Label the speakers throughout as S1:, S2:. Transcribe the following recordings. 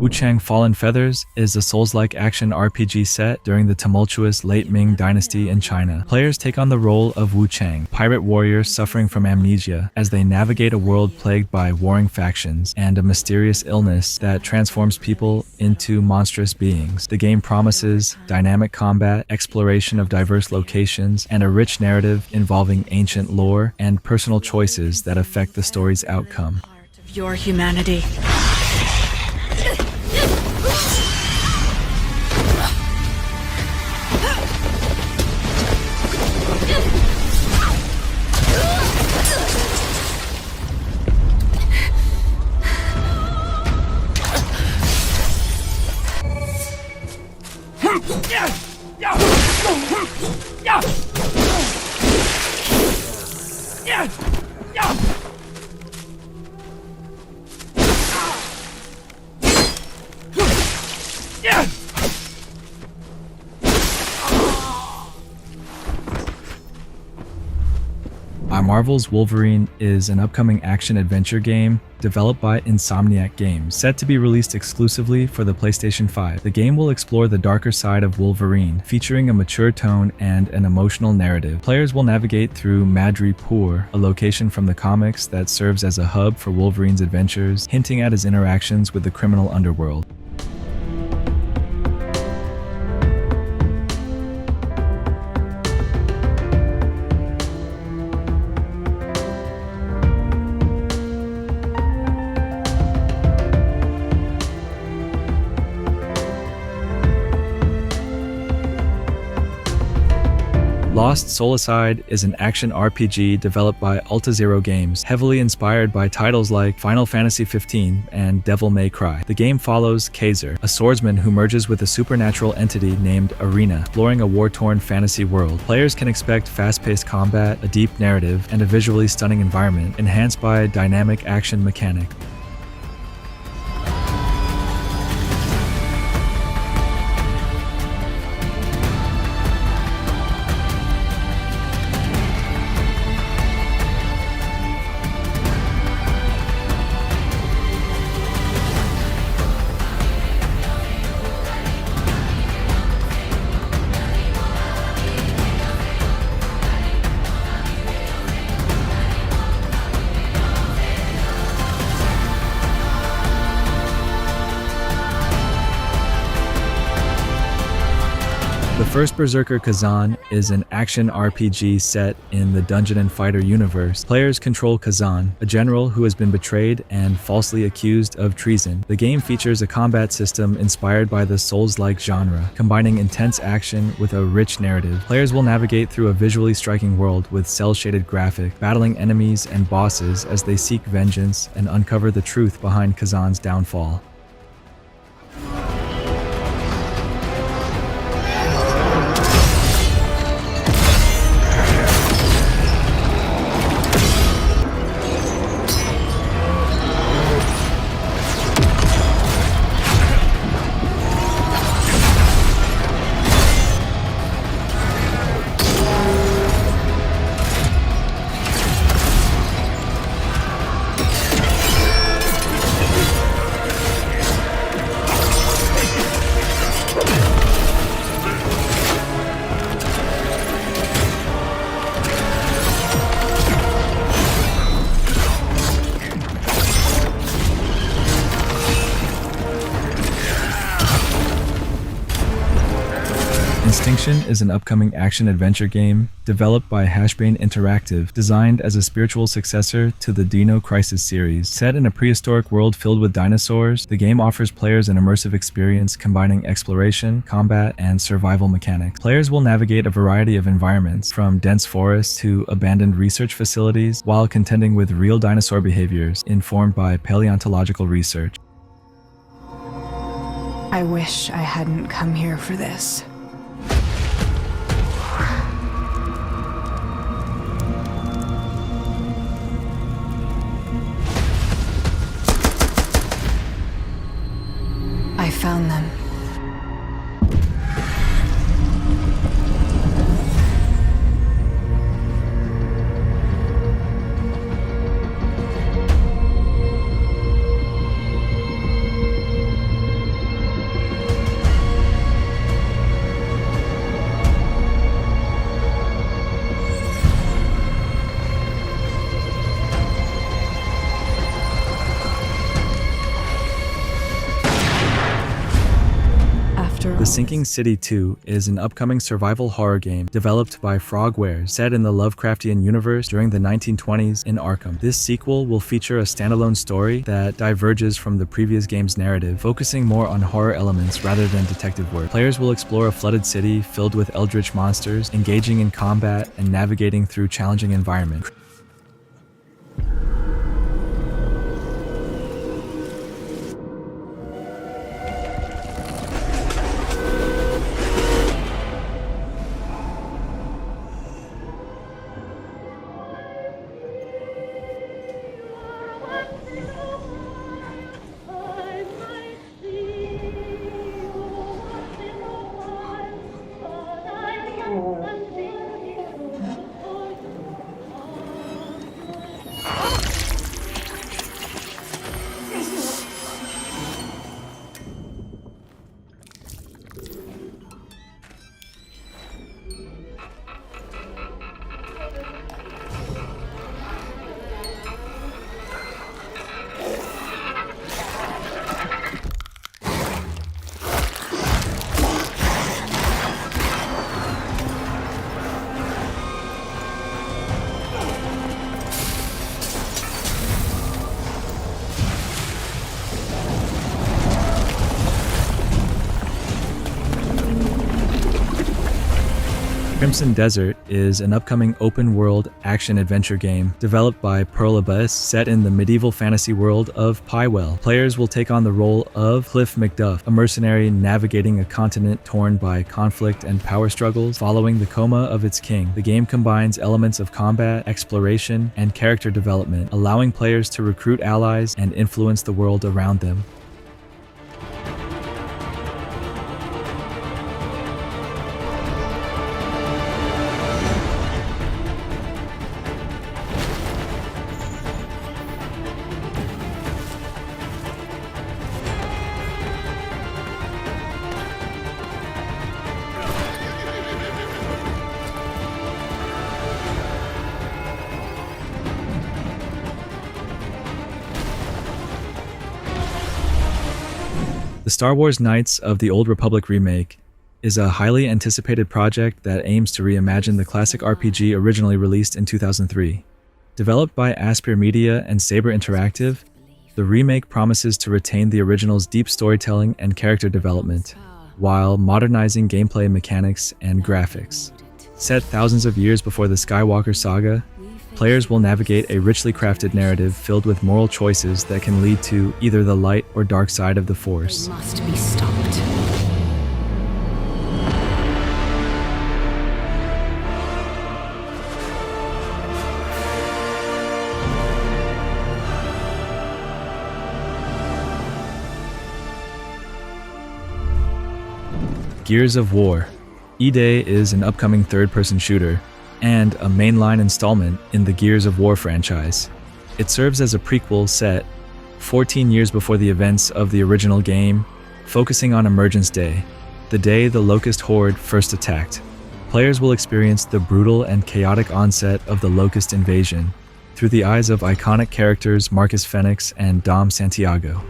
S1: Wuchang Fallen Feathers is a Souls-like action RPG set during the tumultuous late Ming Dynasty in China. Players take on the role of Wuchang, pirate warriors suffering from amnesia, as they navigate a world plagued by warring factions and a mysterious illness that transforms people into monstrous beings. The game promises dynamic combat, exploration of diverse locations, and a rich narrative involving ancient lore and personal choices that affect the story's outcome.
S2: Of your humanity.
S1: Marvel's Wolverine is an upcoming action-adventure game developed by Insomniac Games, set to be released exclusively for the PlayStation 5. The game will explore the darker side of Wolverine, featuring a mature tone and an emotional narrative. Players will navigate through Madripoor, a location from the comics that serves as a hub for Wolverine's adventures, hinting at his interactions with the criminal underworld. Lost Soulicide is an action RPG developed by AltaZero Games, heavily inspired by titles like Final Fantasy XV and Devil May Cry. The game follows Khazan, a swordsman who merges with a supernatural entity named Arena, exploring a war-torn fantasy world. Players can expect fast-paced combat, a deep narrative, and a visually stunning environment, enhanced by a dynamic action mechanic. The first Berserker Khazan is an action RPG set in the Dungeon & Fighter universe. Players control Khazan, a general who has been betrayed and falsely accused of treason. The game features a combat system inspired by the Souls-like genre, combining intense action with a rich narrative. Players will navigate through a visually striking world with cel-shaded graphics, battling enemies and bosses as they seek vengeance and uncover the truth behind Khazan's downfall. Instinction is an upcoming action-adventure game developed by Hashbane Interactive, designed as a spiritual successor to the Dino Crisis series. Set in a prehistoric world filled with dinosaurs, the game offers players an immersive experience combining exploration, combat, and survival mechanics. Players will navigate a variety of environments, from dense forests to abandoned research facilities, while contending with real dinosaur behaviors informed by paleontological research.
S3: I wish I hadn't come here for this. I found them.
S1: Sinking City 2 is an upcoming survival horror game developed by Frogwares set in the Lovecraftian universe during the 1920s in Arkham. This sequel will feature a standalone story that diverges from the previous game's narrative, focusing more on horror elements rather than detective work. Players will explore a flooded city filled with eldritch monsters, engaging in combat and navigating through challenging environments. Crimson Desert is an upcoming open-world action-adventure game developed by Pearl Abyss set in the medieval fantasy world of Pywell. Players will take on the role of Cliff McDuff, a mercenary navigating a continent torn by conflict and power struggles following the coma of its king. The game combines elements of combat, exploration, and character development, allowing players to recruit allies and influence the world around them. The Star Wars Knights of the Old Republic remake is a highly anticipated project that aims to reimagine the classic RPG originally released in 2003. Developed by Aspyr Media and Saber Interactive, the remake promises to retain the original's deep storytelling and character development, while modernizing gameplay mechanics and graphics. Set thousands of years before the Skywalker saga, players will navigate a richly crafted narrative filled with moral choices that can lead to either the light or dark side of the Force.
S3: They must be stopped.
S1: Gears of War. E-Day is an upcoming third-person shooter and a mainline installment in the Gears of War franchise. It serves as a prequel set 14 years before the events of the original game, focusing on Emergence Day, the day the Locust Horde first attacked. Players will experience the brutal and chaotic onset of the Locust invasion through the eyes of iconic characters Marcus Fenix and Dom Santiago.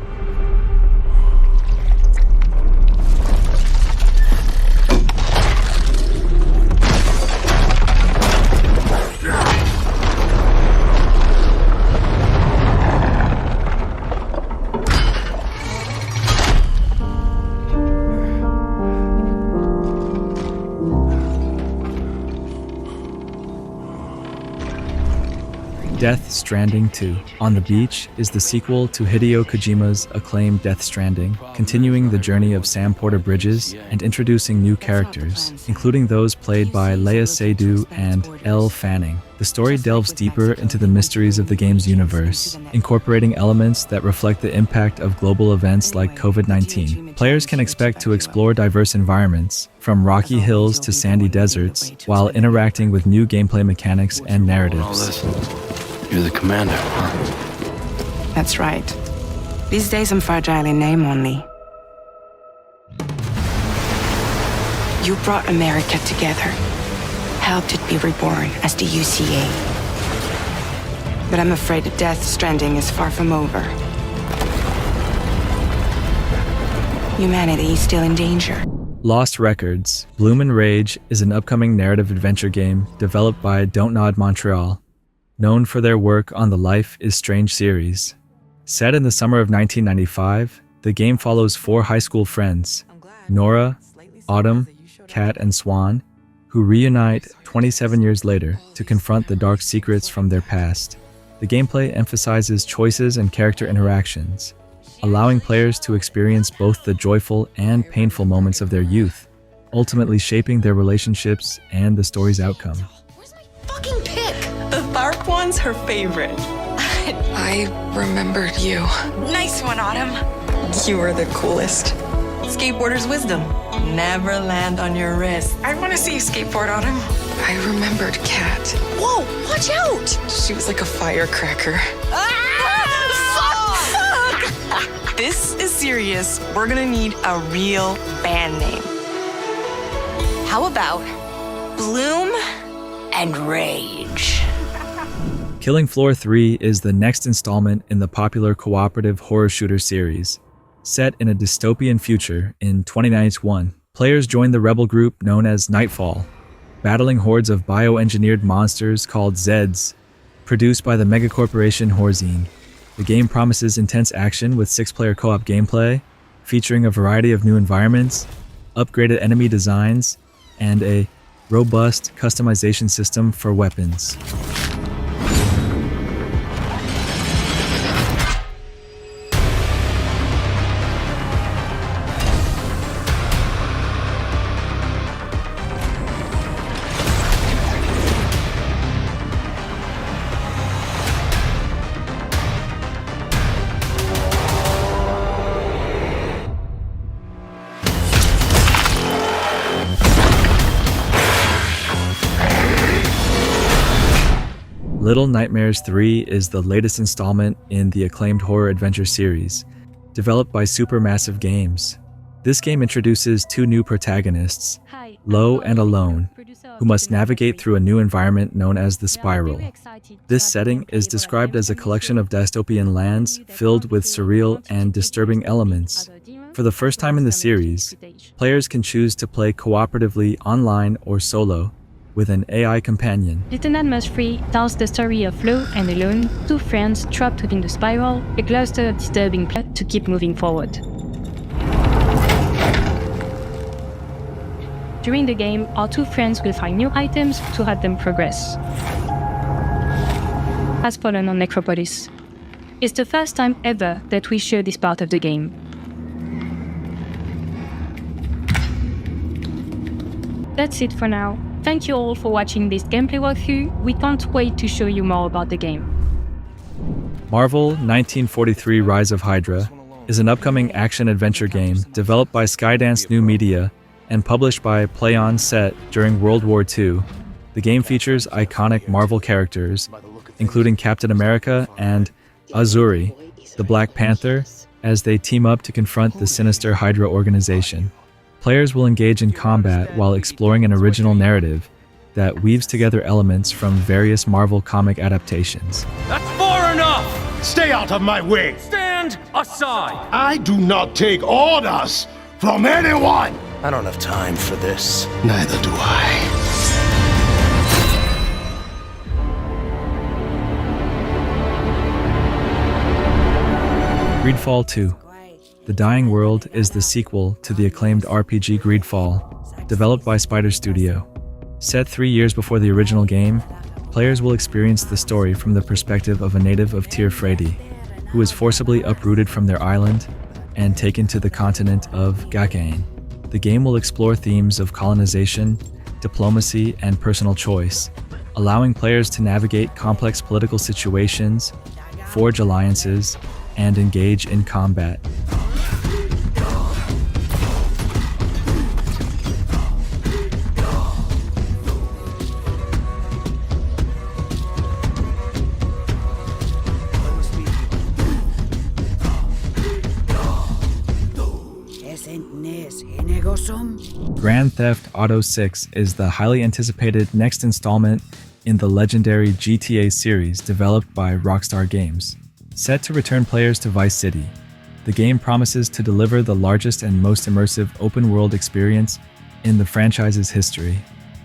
S1: Death Stranding 2. On the Beach is the sequel to Hideo Kojima's acclaimed Death Stranding, continuing the journey of Sam Porter Bridges and introducing new characters, including those played by Lea Seydoux and Elle Fanning. The story delves deeper into the mysteries of the game's universe, incorporating elements that reflect the impact of global events like COVID-19. Players can expect to explore diverse environments, from rocky hills to sandy deserts, while interacting with new gameplay mechanics and narratives.
S2: You're the commander.
S4: That's right. These days I'm fragile in name only. You brought America together, helped it be reborn as the UCA. But I'm afraid that Death Stranding is far from over. Humanity is still in danger.
S1: Lost Records, Bloom and Rage is an upcoming narrative adventure game developed by Don't Nod Montreal, known for their work on the Life is Strange series. Set in the summer of 1995, the game follows 4 high school friends, Nora, Autumn, Kat, and Swan, who reunite 27 years later to confront the dark secrets from their past. The gameplay emphasizes choices and character interactions, allowing players to experience both the joyful and painful moments of their youth, ultimately shaping their relationships and the story's outcome.
S5: Where's my fucking pick? The dark one's her favorite.
S3: I remembered you.
S5: Nice one, Autumn. You are the coolest. Skateboarder's wisdom. Never land on your wrist.
S3: I want to see you skateboard, Autumn. I remembered Kat.
S5: Whoa, watch out!
S3: She was like a firecracker.
S5: Fuck! This is serious. We're gonna need a real band name. How about Bloom and Rage?
S1: Killing Floor 3 is the next installment in the popular cooperative horror shooter series. Set in a dystopian future in 2091, players join the rebel group known as Nightfall, battling hordes of bioengineered monsters called Zeds, produced by the megacorporation Horzine. The game promises intense action with 6-player co-op gameplay, featuring a variety of new environments, upgraded enemy designs, and a robust customization system for weapons. Little Nightmares 3 is the latest installment in the acclaimed horror adventure series, developed by Supermassive Games. This game introduces 2 new protagonists, Lo and Alone, who must navigate through a new environment known as the Spiral. This setting is described as a collection of dystopian lands filled with surreal and disturbing elements. For the first time in the series, players can choose to play cooperatively online or solo, with an AI companion.
S6: Little Nightmares 3 tells the story of Lo and Alone, 2 friends trapped within the spiral, a cluster of disturbing plot to keep moving forward. During the game, our 2 friends will find new items to help them progress. Has fallen on Necropolis. It's the first time ever that we share this part of the game. That's it for now. Thank you all for watching this gameplay walkthrough. We can't wait to show you more about the game.
S1: Marvel 1943 Rise of Hydra is an upcoming action-adventure game developed by Skydance New Media and published by PlayOn set during World War II. The game features iconic Marvel characters, including Captain America and Azuri, the Black Panther, as they team up to confront the sinister Hydra organization. Players will engage in combat while exploring an original narrative that weaves together elements from various Marvel comic adaptations.
S7: That's far enough!
S8: Stay out of my way!
S7: Stand aside!
S8: I do not take orders from anyone!
S2: I don't have time for this.
S8: Neither do I.
S1: GreedFall 2. The Dying World is the sequel to the acclaimed RPG GreedFall, developed by Spider Studio. Set 3 years before the original game, players will experience the story from the perspective of a native of Tir Fredi, who is forcibly uprooted from their island and taken to the continent of Gagain. The game will explore themes of colonization, diplomacy, and personal choice, allowing players to navigate complex political situations, forge alliances, and engage in combat. Grand Theft Auto 6 is the highly anticipated next installment in the legendary GTA series developed by Rockstar Games. Set to return players to Vice City, The game promises to deliver the largest and most immersive open-world experience in the franchise's history.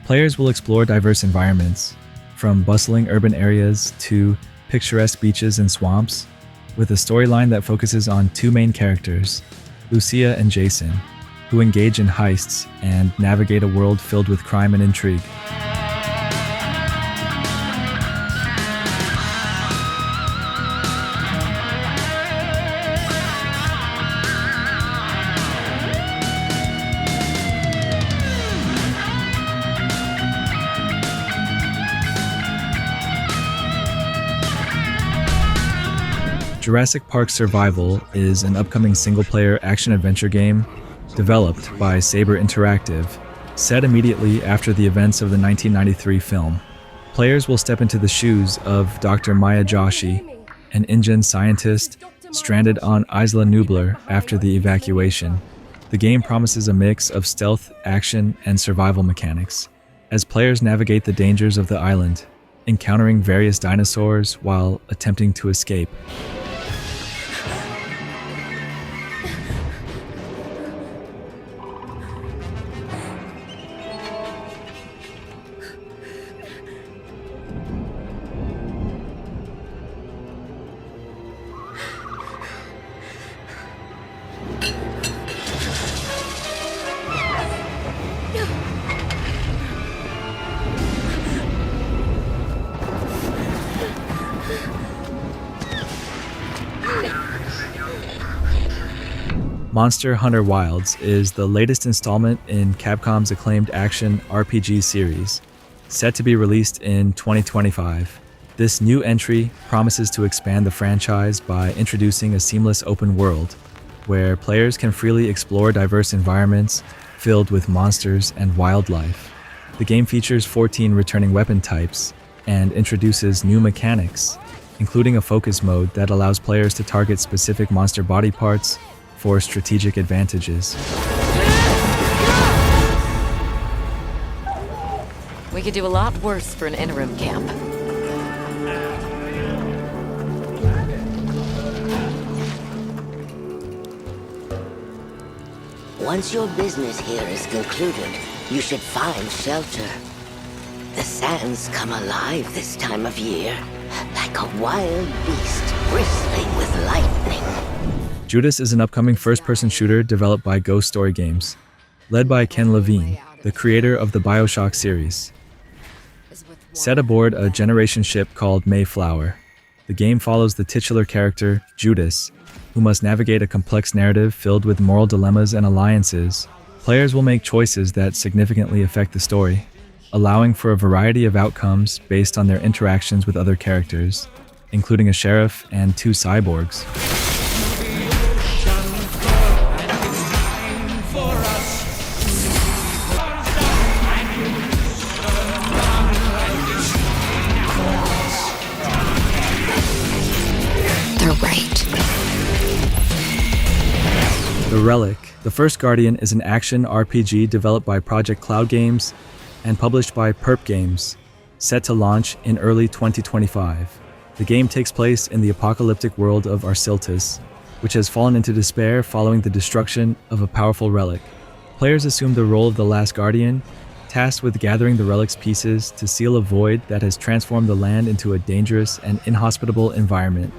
S1: Players will explore diverse environments, from bustling urban areas to picturesque beaches and swamps, with a storyline that focuses on two main characters, Lucia and Jason, who engage in heists and navigate a world filled with crime and intrigue. Jurassic Park Survival is an upcoming single-player action-adventure game developed by Saber Interactive, set immediately after the events of the 1993 film. Players will step into the shoes of Dr. Maya Joshi, an InGen scientist stranded on Isla Nublar after the evacuation. The game promises a mix of stealth, action, and survival mechanics, as players navigate the dangers of the island, encountering various dinosaurs while attempting to escape. Monster Hunter Wilds is the latest installment in Capcom's acclaimed action RPG series, set to be released in 2025. This new entry promises to expand the franchise by introducing a seamless open world, where players can freely explore diverse environments filled with monsters and wildlife. The game features 14 returning weapon types and introduces new mechanics, including a focus mode that allows players to target specific monster body parts for strategic advantages.
S9: We could do a lot worse for an interim camp.
S10: Once your business here is concluded, you should find shelter. The sands come alive this time of year, like a wild beast bristling with lightning.
S1: Judas is an upcoming first-person shooter developed by Ghost Story Games, led by Ken Levine, the creator of the BioShock series. Set aboard a Generation ship called Mayflower, the game follows the titular character, Judas, who must navigate a complex narrative filled with moral dilemmas and alliances. Players will make choices that significantly affect the story, allowing for a variety of outcomes based on their interactions with other characters, including a sheriff and two cyborgs. The Relic, the first Guardian, is an action RPG developed by Project Cloud Games and published by Perp Games, set to launch in early 2025. The game takes place in the apocalyptic world of Arsiltis, which has fallen into despair following the destruction of a powerful relic. Players assume the role of the last Guardian, tasked with gathering the relic's pieces to seal a void that has transformed the land into a dangerous and inhospitable environment.